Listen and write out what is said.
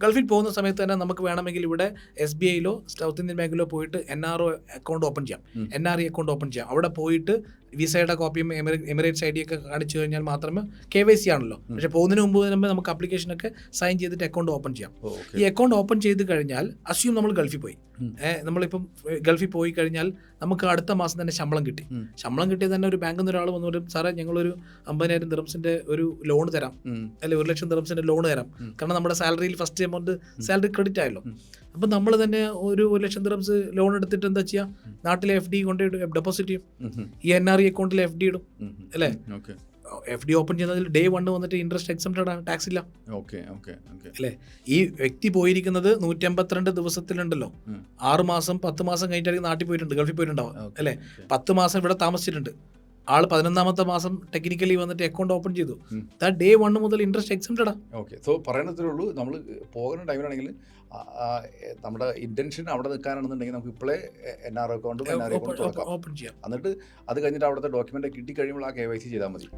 ഗൾഫിൽ പോകുന്ന സമയത്ത് തന്നെ നമുക്ക് വേണമെങ്കിൽ ഇവിടെ SBIയിലോ സൗത്ത് ഇന്ത്യൻ ബാങ്കിലോ പോയിട്ട് NRO അക്കൗണ്ട് ഓപ്പൺ ചെയ്യാം, NRE അക്കൗണ്ട് ഓപ്പൺ ചെയ്യാം. അവിടെ പോയിട്ട് വിസയുടെ കോപ്പിയും എമിറേറ്റ്സ് ID ഒക്കെ കാണിച്ചു കഴിഞ്ഞാൽ മാത്രമേ KYC ആണല്ലോ. പക്ഷേ പോകുന്നതിന് മുമ്പ് തന്നെ നമുക്ക് ആപ്ലിക്കേഷനൊക്കെ സൈൻ ചെയ്തിട്ട് അക്കൗണ്ട് ഓപ്പൺ ചെയ്യാം. ഈ അക്കൗണ്ട് ഓപ്പൺ ചെയ്ത് കഴിഞ്ഞാൽ അസ്യൂം നമ്മൾ ഗൾഫിൽ പോയി, നമ്മളിപ്പം ഗൾഫിൽ പോയി കഴിഞ്ഞാൽ നമുക്ക് അടുത്ത മാസം തന്നെ ശമ്പളം കിട്ടി. ശമ്പളം കിട്ടിയത് തന്നെ ഒരു ബാങ്കിൽ നിന്ന് ഒരാൾ വന്നിട്ട് സാറേ ഞങ്ങളൊരു 50,000 ദിർഹംസിന്റെ ഒരു ലോൺ തരാം, അല്ലെങ്കിൽ 1,00,000 ദിർഹംസിന്റെ ലോൺ തരാം, കാരണം നമ്മുടെ സാലറിയിൽ ഫസ്റ്റ് എമൗണ്ട് സാലറി ക്രെഡിറ്റ് ആയല്ലോ. അപ്പം നമ്മൾ തന്നെ ഒരു 1,00,000 ദിർഹംസ് ലോൺ എടുത്തിട്ട് എന്താ ചെയ്യുക, നാട്ടിലെ FD കൊണ്ട് ഡെപ്പോസിറ്റ് ചെയ്യും, ഈ NRE അക്കൗണ്ടിൽ FD ഇടും അല്ലേ. FD ഓപ്പൺ ചെയ്യുന്നതിൽ day 1 വന്നിട്ട് ഇൻട്രസ്റ്റ് എക്സംപ്റ്റഡ് ആണ്, ടാക്സ് ഇല്ല അല്ലേ. ഈ വ്യക്തി പോയിരിക്കുന്നത് 152 ദിവസത്തിലുണ്ടല്ലോ, 6 മാസം 10 മാസം കഴിഞ്ഞിട്ടായിരിക്കും നാട്ടിൽ പോയിട്ടുണ്ട്, ഗൾഫിൽ പോയിട്ടുണ്ടാവും അല്ലേ. 10 മാസം ഇവിടെ താമസിച്ചിട്ടുണ്ട് ആൾ. 11ാമത്തെ മാസം ടെക്നിക്കലി വന്നിട്ട് അക്കൗണ്ട് ഓപ്പൺ ചെയ്തു. day 1 മുതൽ ഇൻട്രസ്റ്റ് എക്സംപ്റ്റഡാ. സോ പറയണത്രേ ഉള്ളൂ, നമ്മൾ പോകുന്ന ടൈമിലാണെങ്കിൽ നമ്മുടെ ഇന്റൻഷൻ അവിടെ നിൽക്കാനാണെന്നുണ്ടെങ്കിൽ നമുക്ക് ഇപ്പോഴേ NRO അക്കൗണ്ടും NRE അക്കൗണ്ടും തുറക്കാം. ഓപ്പൺ ചെയ്യാം. എന്നിട്ട് അത് കഴിഞ്ഞിട്ട് അവിടുത്തെ ഡോക്യുമെന്റ് കിട്ടി കഴിയുമ്പോൾ ആ KYC ചെയ്താൽ മതി.